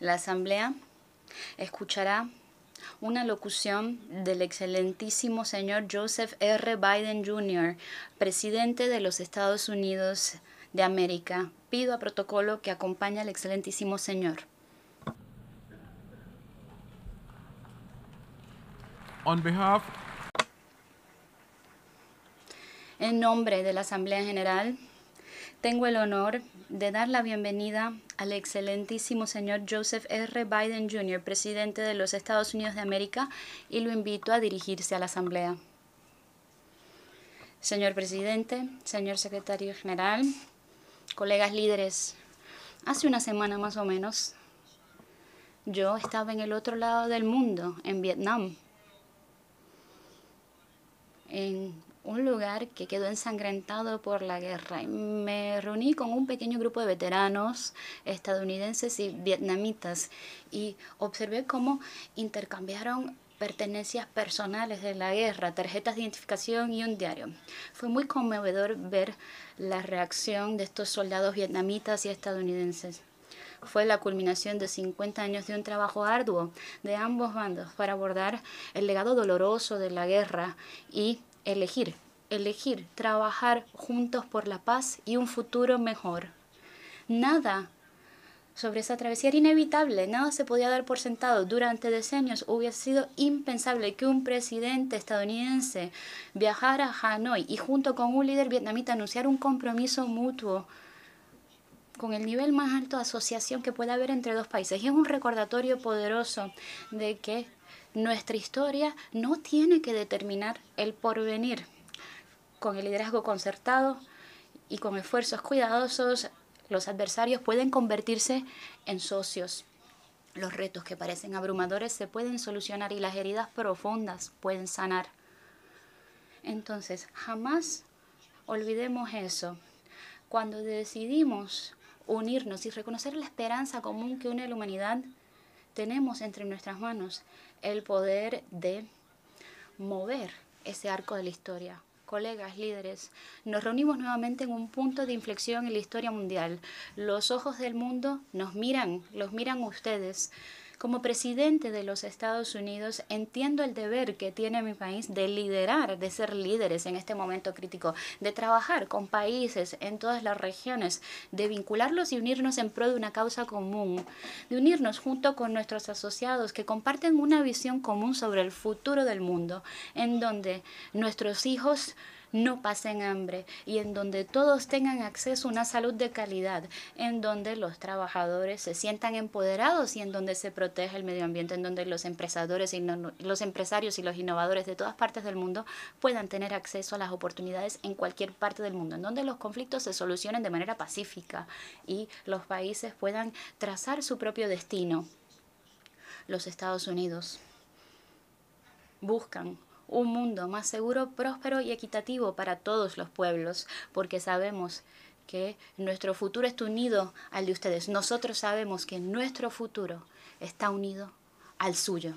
La Asamblea escuchará una locución del excelentísimo señor Joseph R. Biden Jr., presidente de los Estados Unidos de América. Pido a protocolo que acompañe al excelentísimo señor. En nombre de la Asamblea General, tengo el honor de dar la bienvenida al excelentísimo señor Joseph R. Biden Jr., presidente de los Estados Unidos de América, y lo invito a dirigirse a la Asamblea. Señor presidente, señor secretario general, colegas líderes, hace una semana más o menos, yo estaba en el otro lado del mundo, en Vietnam, en un lugar que quedó ensangrentado por la guerra. Y me reuní con un pequeño grupo de veteranos estadounidenses y vietnamitas y observé cómo intercambiaron pertenencias personales de la guerra, tarjetas de identificación y un diario. Fue muy conmovedor ver la reacción de estos soldados vietnamitas y estadounidenses. Fue la culminación de 50 años de un trabajo arduo de ambos bandos para abordar el legado doloroso de la guerra y elegir trabajar juntos por la paz y un futuro mejor. Nada sobre esa travesía era inevitable, nada se podía dar por sentado. Durante decenios hubiera sido impensable que un presidente estadounidense viajara a Hanoi y junto con un líder vietnamita anunciara un compromiso mutuo con el nivel más alto de asociación que pueda haber entre dos países. Y es un recordatorio poderoso de que nuestra historia no tiene que determinar el porvenir. Con el liderazgo concertado y con esfuerzos cuidadosos, los adversarios pueden convertirse en socios. Los retos que parecen abrumadores se pueden solucionar y las heridas profundas pueden sanar. Entonces, jamás olvidemos eso. Cuando decidimos unirnos y reconocer la esperanza común que une a la humanidad, tenemos entre nuestras manos el poder de mover ese arco de la historia. Colegas, líderes, nos reunimos nuevamente en un punto de inflexión en la historia mundial. Los ojos del mundo nos miran, los miran ustedes. Como presidente de los Estados Unidos, entiendo el deber que tiene mi país de liderar, de ser líderes en este momento crítico, de trabajar con países en todas las regiones, de vincularlos y unirnos en pro de una causa común, de unirnos junto con nuestros asociados que comparten una visión común sobre el futuro del mundo, en donde nuestros hijos no pasen hambre y en donde todos tengan acceso a una salud de calidad, en donde los trabajadores se sientan empoderados y en donde se protege el medio ambiente, en donde los empresarios y los innovadores de todas partes del mundo puedan tener acceso a las oportunidades en cualquier parte del mundo, en donde los conflictos se solucionen de manera pacífica y los países puedan trazar su propio destino. Los Estados Unidos buscan un mundo más seguro, próspero y equitativo para todos los pueblos, porque sabemos que nuestro futuro está unido al de ustedes. Nosotros sabemos que nuestro futuro está unido al suyo.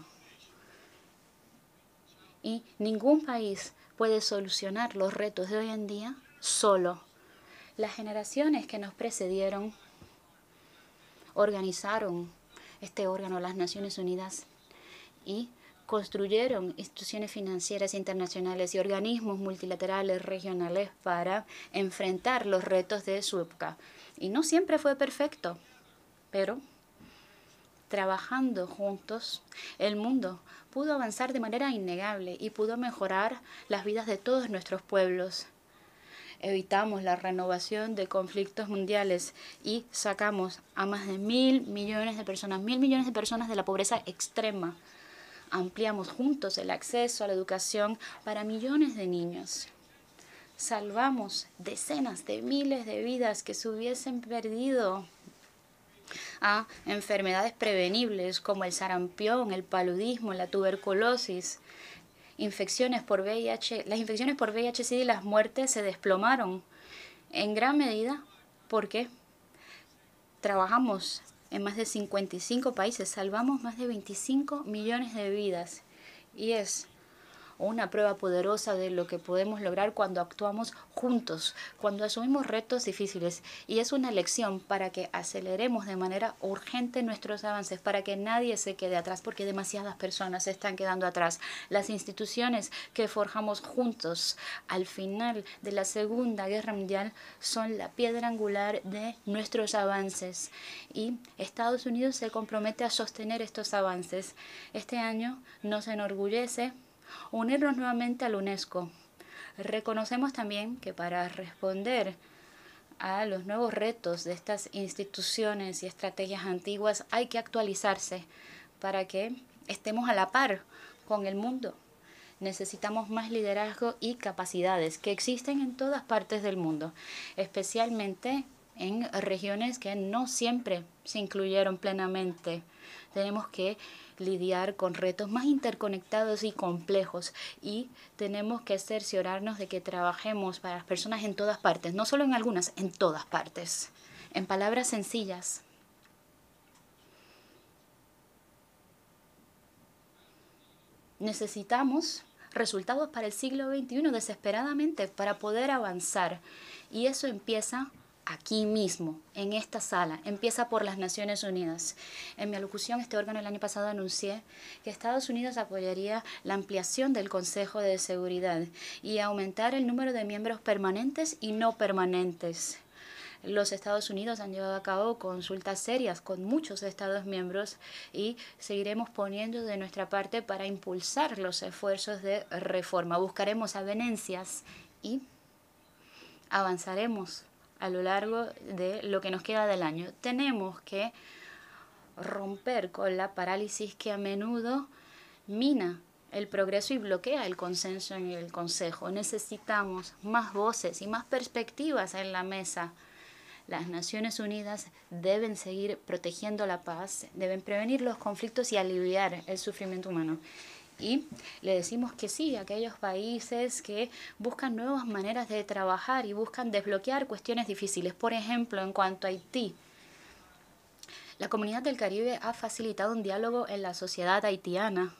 Y ningún país puede solucionar los retos de hoy en día solo. Las generaciones que nos precedieron organizaron este órgano, las Naciones Unidas, y construyeron instituciones financieras internacionales y organismos multilaterales regionales para enfrentar los retos de su época. Y no siempre fue perfecto, pero trabajando juntos, el mundo pudo avanzar de manera innegable y pudo mejorar las vidas de todos nuestros pueblos. Evitamos la renovación de conflictos mundiales y sacamos a más de 1.000 millones de personas de la pobreza extrema. Ampliamos juntos el acceso a la educación para millones de niños. Salvamos decenas de miles de vidas que se hubiesen perdido a enfermedades prevenibles como el sarampión, el paludismo, la tuberculosis, infecciones por VIH. Las infecciones por VIH-Sida y las muertes se desplomaron en gran medida porque trabajamos en más de 55 países, salvamos más de 25 millones de vidas y es una prueba poderosa de lo que podemos lograr cuando actuamos juntos, cuando asumimos retos difíciles. Y es una lección para que aceleremos de manera urgente nuestros avances, para que nadie se quede atrás, porque demasiadas personas se están quedando atrás. Las instituciones que forjamos juntos al final de la Segunda Guerra Mundial son la piedra angular de nuestros avances. Y Estados Unidos se compromete a sostener estos avances. Este año nos enorgullece unirnos nuevamente a la UNESCO. Reconocemos también que para responder a los nuevos retos de estas instituciones y estrategias antiguas hay que actualizarse para que estemos a la par con el mundo. Necesitamos más liderazgo y capacidades que existen en todas partes del mundo, especialmente en regiones que no siempre se incluyeron plenamente. Tenemos que lidiar con retos más interconectados y complejos y tenemos que cerciorarnos de que trabajemos para las personas en todas partes, no solo en algunas, en todas partes. En palabras sencillas, necesitamos resultados para el siglo XXI desesperadamente para poder avanzar. Y eso empieza aquí mismo, en esta sala, empieza por las Naciones Unidas. En mi alocución, este órgano el año pasado anuncié que Estados Unidos apoyaría la ampliación del Consejo de Seguridad y aumentar el número de miembros permanentes y no permanentes. Los Estados Unidos han llevado a cabo consultas serias con muchos Estados miembros y seguiremos poniendo de nuestra parte para impulsar los esfuerzos de reforma. Buscaremos avenencias y avanzaremos a lo largo de lo que nos queda del año. Tenemos que romper con la parálisis que a menudo mina el progreso y bloquea el consenso en el Consejo. Necesitamos más voces y más perspectivas en la mesa. Las Naciones Unidas deben seguir protegiendo la paz, deben prevenir los conflictos y aliviar el sufrimiento humano. Y le decimos que sí a aquellos países que buscan nuevas maneras de trabajar y buscan desbloquear cuestiones difíciles. Por ejemplo, en cuanto a Haití, la Comunidad del Caribe ha facilitado un diálogo en la sociedad haitiana.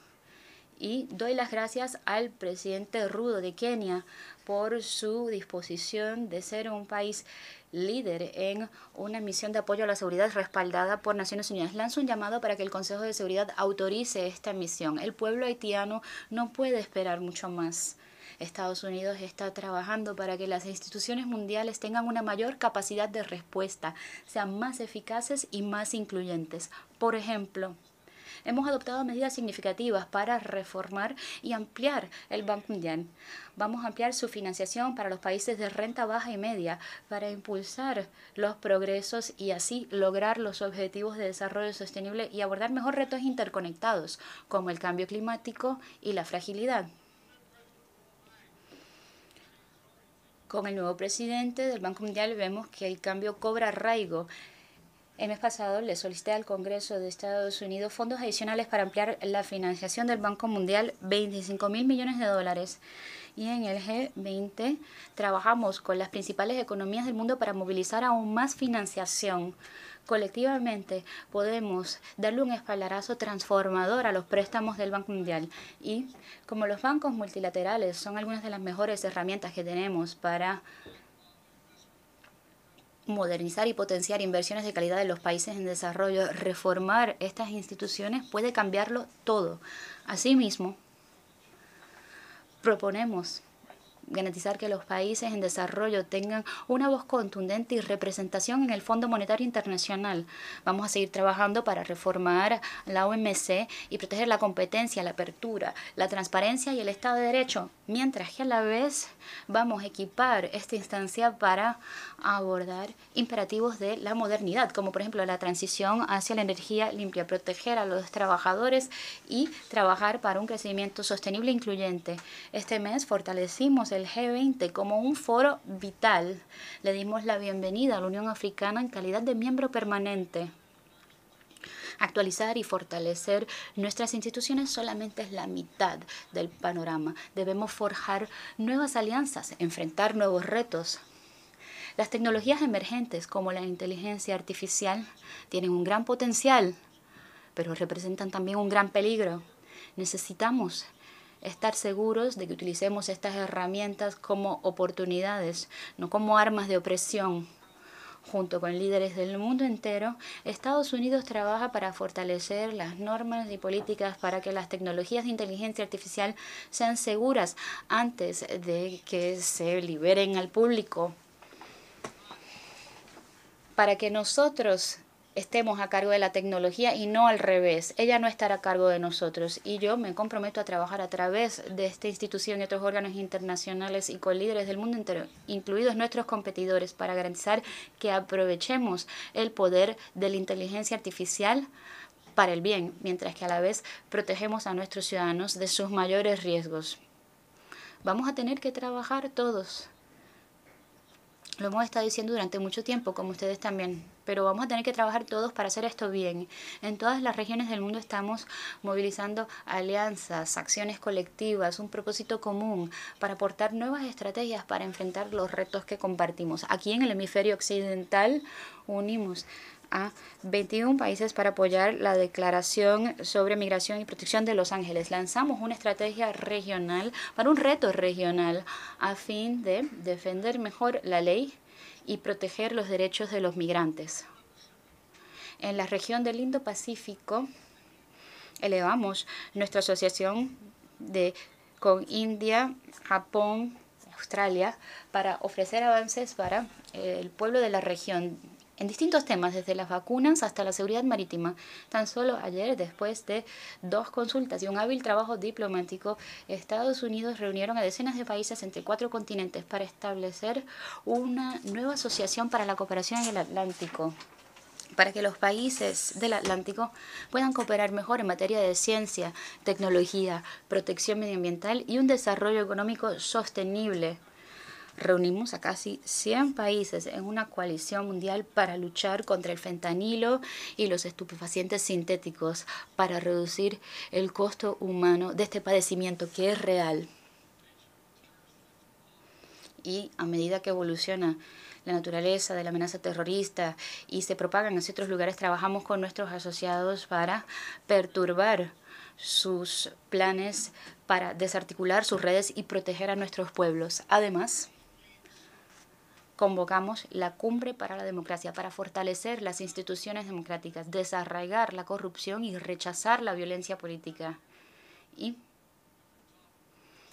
Y doy las gracias al presidente Ruto de Kenia por su disposición de ser un país líder en una misión de apoyo a la seguridad respaldada por Naciones Unidas. Lanzo un llamado para que el Consejo de Seguridad autorice esta misión. El pueblo haitiano no puede esperar mucho más. Estados Unidos está trabajando para que las instituciones mundiales tengan una mayor capacidad de respuesta, sean más eficaces y más incluyentes. Por ejemplo, hemos adoptado medidas significativas para reformar y ampliar el Banco Mundial. Vamos a ampliar su financiación para los países de renta baja y media, para impulsar los progresos y así lograr los objetivos de desarrollo sostenible y abordar mejor retos interconectados, como el cambio climático y la fragilidad. Con el nuevo presidente del Banco Mundial vemos que el cambio cobra arraigo. El mes pasado le solicité al Congreso de Estados Unidos fondos adicionales para ampliar la financiación del Banco Mundial, 25.000 millones de dólares. Y en el G20 trabajamos con las principales economías del mundo para movilizar aún más financiación. Colectivamente podemos darle un espaldarazo transformador a los préstamos del Banco Mundial. Y como los bancos multilaterales son algunas de las mejores herramientas que tenemos para modernizar y potenciar inversiones de calidad en los países en desarrollo, reformar estas instituciones puede cambiarlo todo. Asimismo, proponemos garantizar que los países en desarrollo tengan una voz contundente y representación en el Fondo Monetario Internacional. Vamos a seguir trabajando para reformar la OMC y proteger la competencia, la apertura, la transparencia y el Estado de Derecho, mientras que a la vez vamos a equipar esta instancia para abordar imperativos de la modernidad, como por ejemplo la transición hacia la energía limpia, proteger a los trabajadores y trabajar para un crecimiento sostenible e incluyente. Este mes fortalecimos el G20 como un foro vital. Le dimos la bienvenida a la Unión Africana en calidad de miembro permanente. Actualizar y fortalecer nuestras instituciones solamente es la mitad del panorama. Debemos forjar nuevas alianzas, enfrentar nuevos retos. Las tecnologías emergentes como la inteligencia artificial tienen un gran potencial, pero representan también un gran peligro. Necesitamos estar seguros de que utilicemos estas herramientas como oportunidades, no como armas de opresión. Junto con líderes del mundo entero, Estados Unidos trabaja para fortalecer las normas y políticas para que las tecnologías de inteligencia artificial sean seguras antes de que se liberen al público. Para que nosotros estemos a cargo de la tecnología y no al revés. Ella no estará a cargo de nosotros. Y yo me comprometo a trabajar a través de esta institución y otros órganos internacionales y con líderes del mundo entero, incluidos nuestros competidores, para garantizar que aprovechemos el poder de la inteligencia artificial para el bien, mientras que a la vez protegemos a nuestros ciudadanos de sus mayores riesgos. Vamos a tener que trabajar todos. Lo hemos estado diciendo durante mucho tiempo, como ustedes también, pero vamos a tener que trabajar todos para hacer esto bien. En todas las regiones del mundo estamos movilizando alianzas, acciones colectivas, un propósito común para aportar nuevas estrategias para enfrentar los retos que compartimos. Aquí en el hemisferio occidental unimos a 21 países para apoyar la Declaración sobre Migración y Protección de Los Ángeles. Lanzamos una estrategia regional para un reto regional a fin de defender mejor la ley y proteger los derechos de los migrantes. En la región del Indo-Pacífico, elevamos nuestra asociación con India, Japón, Australia, para ofrecer avances para el pueblo de la región en distintos temas, desde las vacunas hasta la seguridad marítima. Tan solo ayer, después de 2 consultas y un hábil trabajo diplomático, Estados Unidos reunieron a decenas de países entre 4 continentes para establecer una nueva asociación para la cooperación en el Atlántico, para que los países del Atlántico puedan cooperar mejor en materia de ciencia, tecnología, protección medioambiental y un desarrollo económico sostenible. Reunimos a casi 100 países en una coalición mundial para luchar contra el fentanilo y los estupefacientes sintéticos, para reducir el costo humano de este padecimiento que es real. Y a medida que evoluciona la naturaleza de la amenaza terrorista y se propagan hacia otros lugares, trabajamos con nuestros asociados para perturbar sus planes, para desarticular sus redes y proteger a nuestros pueblos. Además, convocamos la Cumbre para la Democracia para fortalecer las instituciones democráticas, desarraigar la corrupción y rechazar la violencia política. Y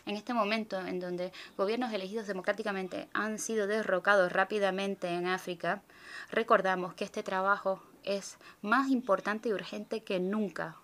en este momento en donde gobiernos elegidos democráticamente han sido derrocados rápidamente en África, recordamos que este trabajo es más importante y urgente que nunca.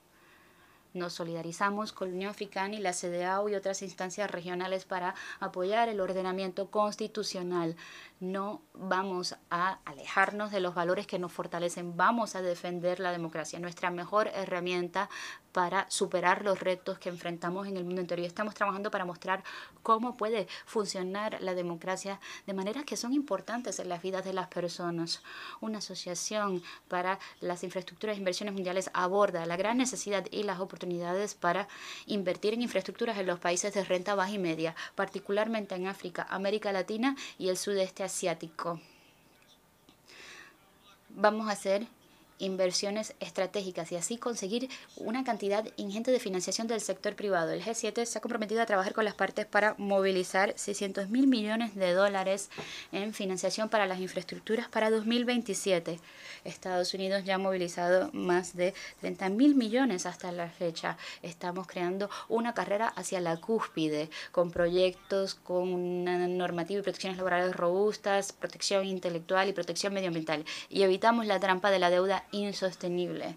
Nos solidarizamos con la Unión Africana y la CEDEAO y otras instancias regionales para apoyar el ordenamiento constitucional. No vamos a alejarnos de los valores que nos fortalecen. Vamos a defender la democracia, nuestra mejor herramienta para superar los retos que enfrentamos en el mundo entero. Y estamos trabajando para mostrar cómo puede funcionar la democracia de maneras que son importantes en las vidas de las personas. Una asociación para las infraestructuras e inversiones mundiales aborda la gran necesidad y las oportunidades para invertir en infraestructuras en los países de renta baja y media, particularmente en África, América Latina y el sudeste asiático. Vamos a hacer inversiones estratégicas y así conseguir una cantidad ingente de financiación del sector privado. El G7 se ha comprometido a trabajar con las partes para movilizar 600.000 millones de dólares en financiación para las infraestructuras para 2027. Estados Unidos ya ha movilizado más de 30.000 millones hasta la fecha. Estamos creando una carrera hacia la cúspide, con proyectos, con una normativa y protecciones laborales robustas, protección intelectual y protección medioambiental. Y evitamos la trampa de la deuda insostenible.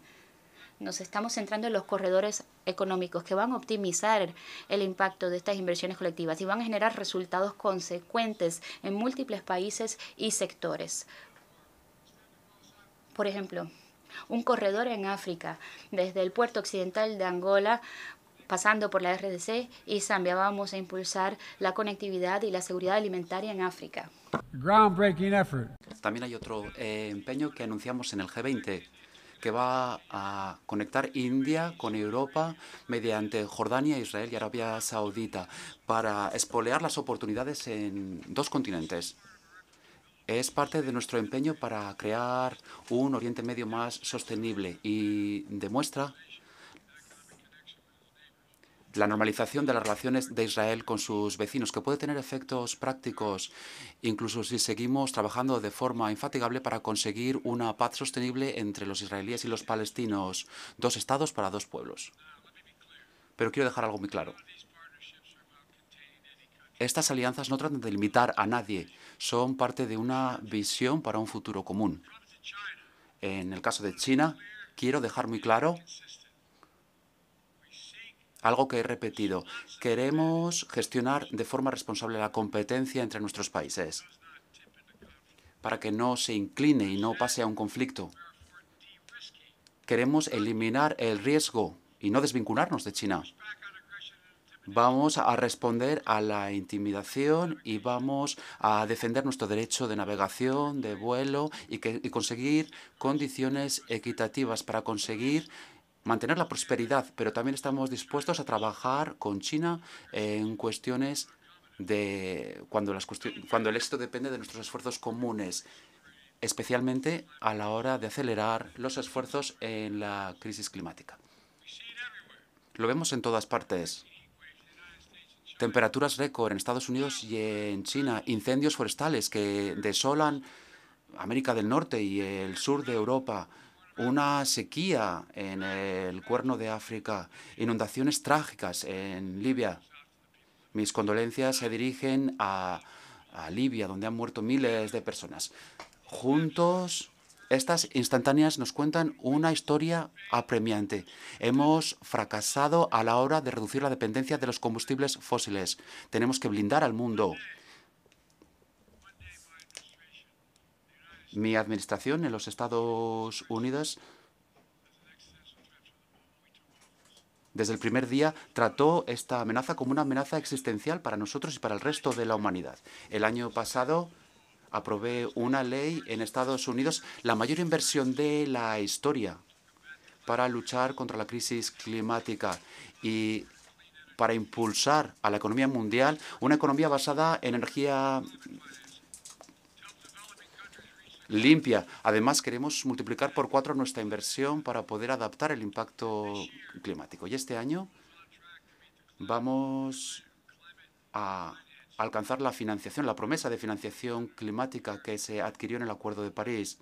Nos estamos centrando en los corredores económicos que van a optimizar el impacto de estas inversiones colectivas y van a generar resultados consecuentes en múltiples países y sectores. Por ejemplo, un corredor en África, desde el puerto occidental de Angola, pasando por la RDC y Zambia. Vamos a impulsar la conectividad y la seguridad alimentaria en África. También hay otro empeño que anunciamos en el G20, que va a conectar India con Europa mediante Jordania, Israel y Arabia Saudita para espolear las oportunidades en 2 continentes. Es parte de nuestro empeño para crear un Oriente Medio más sostenible y demuestra la normalización de las relaciones de Israel con sus vecinos, que puede tener efectos prácticos, incluso si seguimos trabajando de forma infatigable para conseguir una paz sostenible entre los israelíes y los palestinos, 2 estados para 2 pueblos. Pero quiero dejar algo muy claro. Estas alianzas no tratan de limitar a nadie, son parte de una visión para un futuro común. En el caso de China, quiero dejar muy claro algo que he repetido. Queremos gestionar de forma responsable la competencia entre nuestros países para que no se incline y no pase a un conflicto. Queremos eliminar el riesgo y no desvincularnos de China. Vamos a responder a la intimidación y vamos a defender nuestro derecho de navegación, de vuelo y conseguir condiciones equitativas para conseguir mantener la prosperidad, pero también estamos dispuestos a trabajar con China en cuestiones de cuando el éxito depende de nuestros esfuerzos comunes, especialmente a la hora de acelerar los esfuerzos en la crisis climática. Lo vemos en todas partes. Temperaturas récord en Estados Unidos y en China, incendios forestales que desolan América del Norte y el sur de Europa, una sequía en el Cuerno de África, inundaciones trágicas en Libia. Mis condolencias se dirigen a Libia, donde han muerto miles de personas. Juntos, estas instantáneas nos cuentan una historia apremiante. Hemos fracasado a la hora de reducir la dependencia de los combustibles fósiles. Tenemos que blindar al mundo. Mi administración en los Estados Unidos, desde el primer día, trató esta amenaza como una amenaza existencial para nosotros y para el resto de la humanidad. El año pasado aprobé una ley en Estados Unidos, la mayor inversión de la historia para luchar contra la crisis climática y para impulsar a la economía mundial, una economía basada en energía limpia. Además, queremos multiplicar por 4 nuestra inversión para poder adaptar el impacto climático. Y este año vamos a alcanzar la financiación, la promesa de financiación climática que se adquirió en el Acuerdo de París.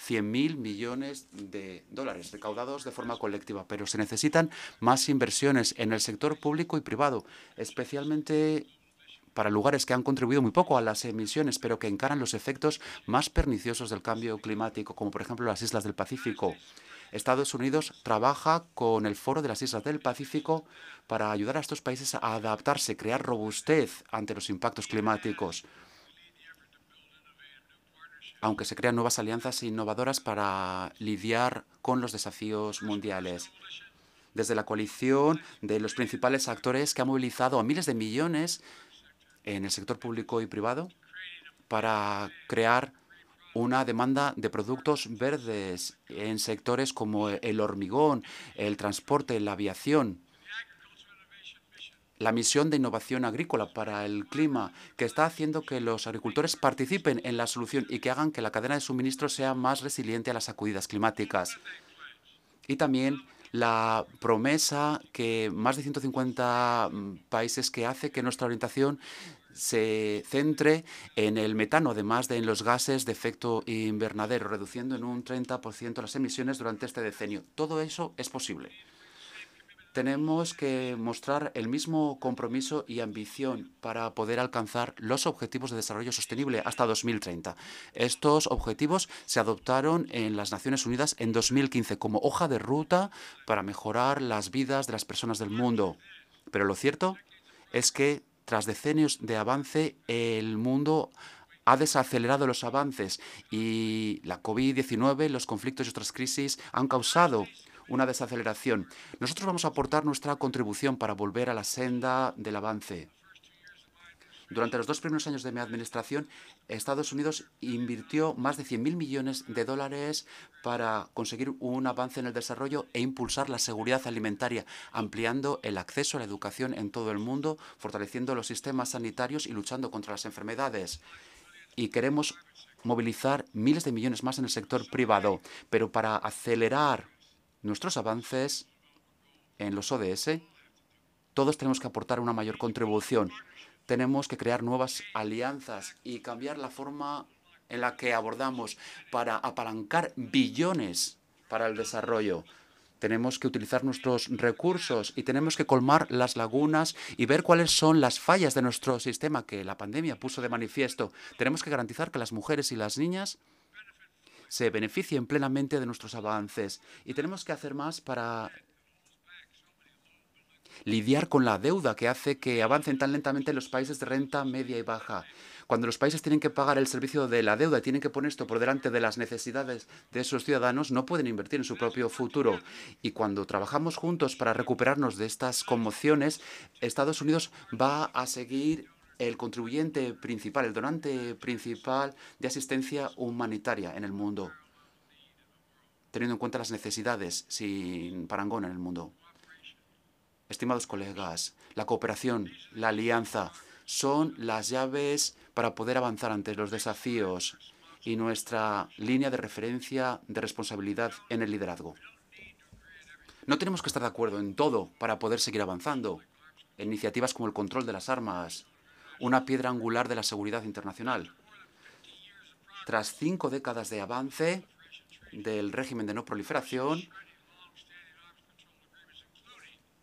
100.000 millones de dólares recaudados de forma colectiva, pero se necesitan más inversiones en el sector público y privado, especialmente para lugares que han contribuido muy poco a las emisiones, pero que encaran los efectos más perniciosos del cambio climático, como por ejemplo las islas del Pacífico. Estados Unidos trabaja con el Foro de las Islas del Pacífico para ayudar a estos países a adaptarse, crear robustez ante los impactos climáticos, aunque se crean nuevas alianzas innovadoras para lidiar con los desafíos mundiales. Desde la coalición de los principales actores que ha movilizado a miles de millones en el sector público y privado para crear una demanda de productos verdes en sectores como el hormigón, el transporte, la aviación. La misión de innovación agrícola para el clima, que está haciendo que los agricultores participen en la solución y que hagan que la cadena de suministro sea más resiliente a las sacudidas climáticas. Y también la promesa que más de 150 países que hace que nuestra orientación se centre en el metano, además de en los gases de efecto invernadero, reduciendo en un 30% las emisiones durante este decenio. Todo eso es posible. Tenemos que mostrar el mismo compromiso y ambición para poder alcanzar los objetivos de desarrollo sostenible hasta 2030. Estos objetivos se adoptaron en las Naciones Unidas en 2015 como hoja de ruta para mejorar las vidas de las personas del mundo. Pero lo cierto es que tras decenios de avance, el mundo ha desacelerado los avances y la COVID-19, los conflictos y otras crisis han causado una desaceleración. Nosotros vamos a aportar nuestra contribución para volver a la senda del avance. Durante los 2 primeros años de mi administración, Estados Unidos invirtió más de 100.000 millones de dólares para conseguir un avance en el desarrollo e impulsar la seguridad alimentaria, ampliando el acceso a la educación en todo el mundo, fortaleciendo los sistemas sanitarios y luchando contra las enfermedades. Y queremos movilizar miles de millones más en el sector privado, pero para acelerar nuestros avances en los ODS, Todos tenemos que aportar una mayor contribución. Tenemos que crear nuevas alianzas y cambiar la forma en la que abordamos para apalancar billones para el desarrollo. Tenemos que utilizar nuestros recursos y tenemos que colmar las lagunas y ver cuáles son las fallas de nuestro sistema que la pandemia puso de manifiesto. Tenemos que garantizar que las mujeres y las niñas se beneficien plenamente de nuestros avances y tenemos que hacer más para lidiar con la deuda que hace que avancen tan lentamente los países de renta media y baja. Cuando los países tienen que pagar el servicio de la deuda y tienen que poner esto por delante de las necesidades de sus ciudadanos, no pueden invertir en su propio futuro. Y cuando trabajamos juntos para recuperarnos de estas conmociones, Estados Unidos va a seguir el contribuyente principal, el donante principal de asistencia humanitaria en el mundo, teniendo en cuenta las necesidades sin parangón en el mundo. Estimados colegas, la cooperación, la alianza, son las llaves para poder avanzar ante los desafíos y nuestra línea de referencia de responsabilidad en el liderazgo. No tenemos que estar de acuerdo en todo para poder seguir avanzando. Iniciativas como el control de las armas, una piedra angular de la seguridad internacional. Tras 5 décadas de avance del régimen de no proliferación,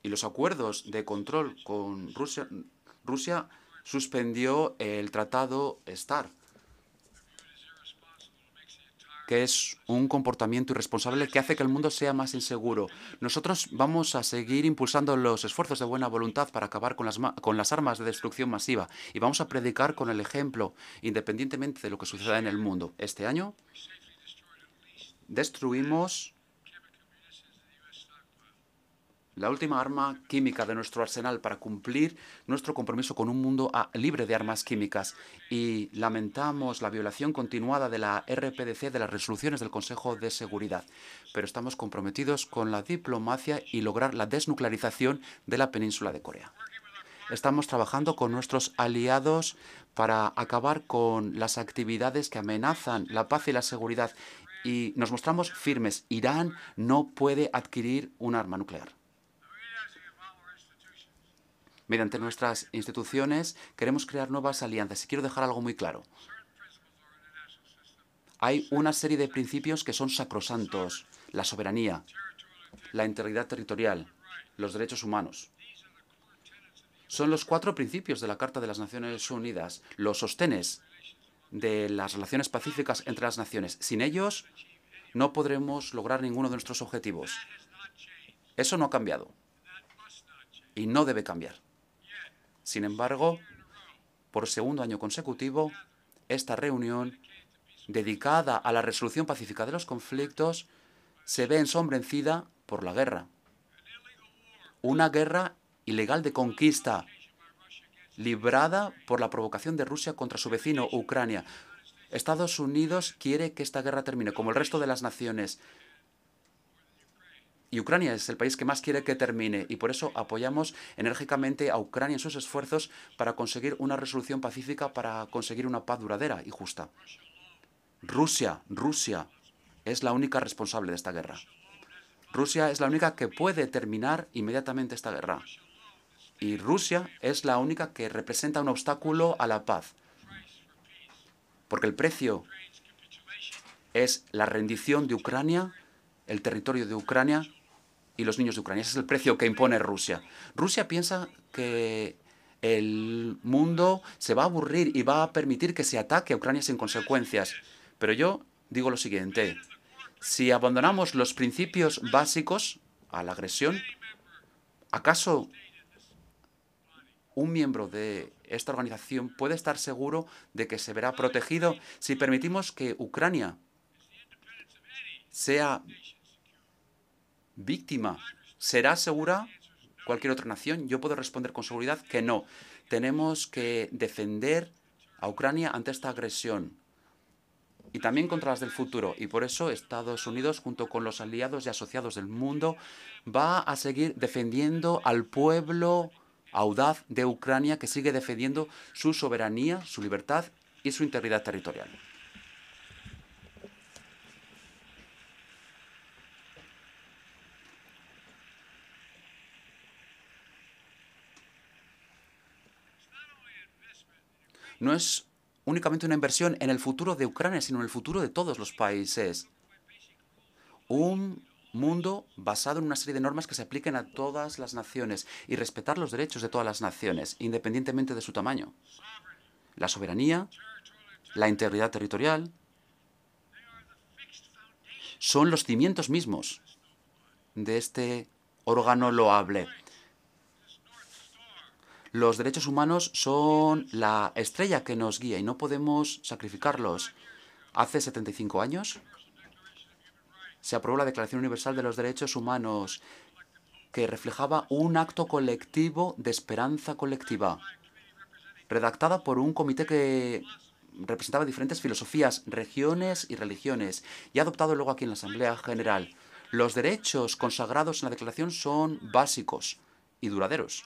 y los acuerdos de control con Rusia suspendió el tratado START, que es un comportamiento irresponsable que hace que el mundo sea más inseguro. Nosotros vamos a seguir impulsando los esfuerzos de buena voluntad para acabar con las armas de destrucción masiva y vamos a predicar con el ejemplo, independientemente de lo que suceda en el mundo. Este año destruimos la última arma química de nuestro arsenal para cumplir nuestro compromiso con un mundo libre de armas químicas. Y lamentamos la violación continuada de la RPDC, de las resoluciones del Consejo de Seguridad. Pero estamos comprometidos con la diplomacia y lograr la desnuclearización de la península de Corea. Estamos trabajando con nuestros aliados para acabar con las actividades que amenazan la paz y la seguridad. Y nos mostramos firmes. Irán no puede adquirir un arma nuclear. Mediante nuestras instituciones queremos crear nuevas alianzas. Y quiero dejar algo muy claro. Hay una serie de principios que son sacrosantos. La soberanía, la integridad territorial, los derechos humanos. Son los 4 principios de la Carta de las Naciones Unidas, los sostenes de las relaciones pacíficas entre las naciones. Sin ellos no podremos lograr ninguno de nuestros objetivos. Eso no ha cambiado y no debe cambiar. Sin embargo, por segundo año consecutivo, esta reunión, dedicada a la resolución pacífica de los conflictos, se ve ensombrecida por la guerra. Una guerra ilegal de conquista, librada por la provocación de Rusia contra su vecino, Ucrania. Estados Unidos quiere que esta guerra termine, como el resto de las naciones. Y Ucrania es el país que más quiere que termine y por eso apoyamos enérgicamente a Ucrania en sus esfuerzos para conseguir una resolución pacífica, para conseguir una paz duradera y justa. Rusia es la única responsable de esta guerra. Rusia es la única que puede terminar inmediatamente esta guerra. Y Rusia es la única que representa un obstáculo a la paz. Porque el precio es la rendición de Ucrania, el territorio de Ucrania y los niños de Ucrania. Ese es el precio que impone Rusia. Rusia piensa que el mundo se va a aburrir y va a permitir que se ataque a Ucrania sin consecuencias. Pero yo digo lo siguiente. Si abandonamos los principios básicos a la agresión, ¿acaso un miembro de esta organización puede estar seguro de que se verá protegido si permitimos que Ucrania sea víctima? ¿Será segura cualquier otra nación? Yo puedo responder con seguridad que no. Tenemos que defender a Ucrania ante esta agresión y también contra las del futuro. Y por eso Estados Unidos, junto con los aliados y asociados del mundo, va a seguir defendiendo al pueblo audaz de Ucrania que sigue defendiendo su soberanía, su libertad y su integridad territorial. no es únicamente una inversión en el futuro de Ucrania, sino en el futuro de todos los países. Un mundo basado en una serie de normas que se apliquen a todas las naciones y respetar los derechos de todas las naciones, independientemente de su tamaño. La soberanía, la integridad territorial, son los cimientos mismos de este órgano loable. Los derechos humanos son la estrella que nos guía y no podemos sacrificarlos. Hace 75 años se aprobó la Declaración Universal de los Derechos Humanos, que reflejaba un acto colectivo de esperanza colectiva, redactada por un comité que representaba diferentes filosofías, regiones y religiones, y adoptado luego aquí en la Asamblea General. Los derechos consagrados en la Declaración son básicos y duraderos.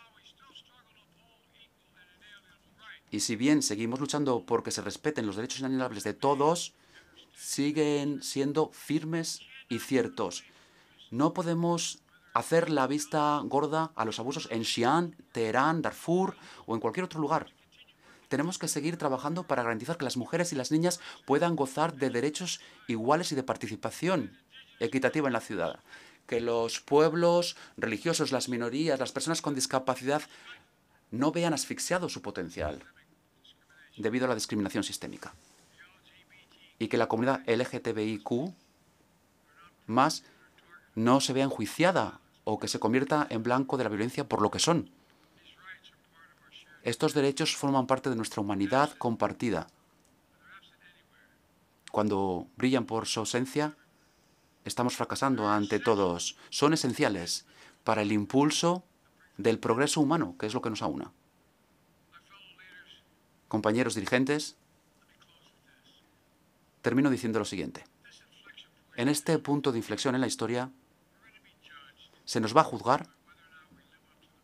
Y si bien seguimos luchando por que se respeten los derechos inalienables de todos, siguen siendo firmes y ciertos. No podemos hacer la vista gorda a los abusos en Xi'an, Teherán, Darfur o en cualquier otro lugar. Tenemos que seguir trabajando para garantizar que las mujeres y las niñas puedan gozar de derechos iguales y de participación equitativa en la ciudad. Que los pueblos religiosos, las minorías, las personas con discapacidad no vean asfixiado su potencial debido a la discriminación sistémica. Y que la comunidad LGTBIQ más no se vea enjuiciada o que se convierta en blanco de la violencia por lo que son. Estos derechos forman parte de nuestra humanidad compartida. Cuando brillan por su ausencia, estamos fracasando ante todos. Son esenciales para el impulso del progreso humano, que es lo que nos aúna. Compañeros dirigentes, termino diciendo lo siguiente. En este punto de inflexión en la historia, se nos va a juzgar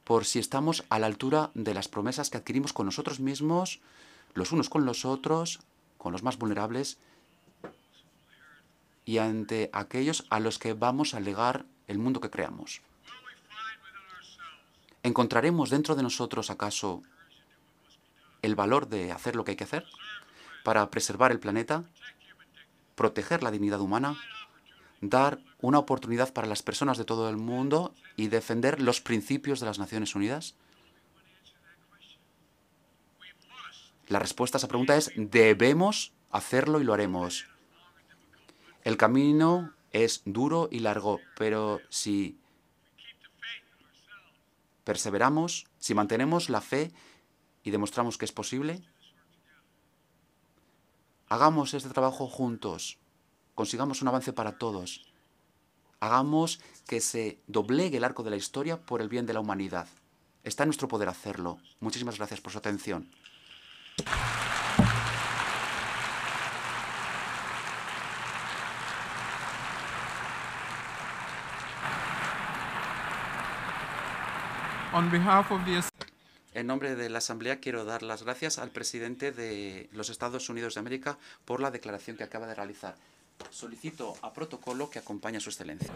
por si estamos a la altura de las promesas que adquirimos con nosotros mismos, los unos con los otros, con los más vulnerables, y ante aquellos a los que vamos a legar el mundo que creamos. ¿Encontraremos dentro de nosotros, acaso, el valor de hacer lo que hay que hacer para preservar el planeta, proteger la dignidad humana, dar una oportunidad para las personas de todo el mundo y defender los principios de las Naciones Unidas? La respuesta a esa pregunta es: debemos hacerlo y lo haremos. El camino es duro y largo, pero si perseveramos, si mantenemos la fe y demostramos que es posible, hagamos este trabajo juntos, consigamos un avance para todos, hagamos que se doblegue el arco de la historia por el bien de la humanidad. Está en nuestro poder hacerlo. Muchísimas gracias por su atención. En nombre de la Asamblea quiero dar las gracias al presidente de los Estados Unidos de América por la declaración que acaba de realizar. Solicito a protocolo que acompañe a su excelencia.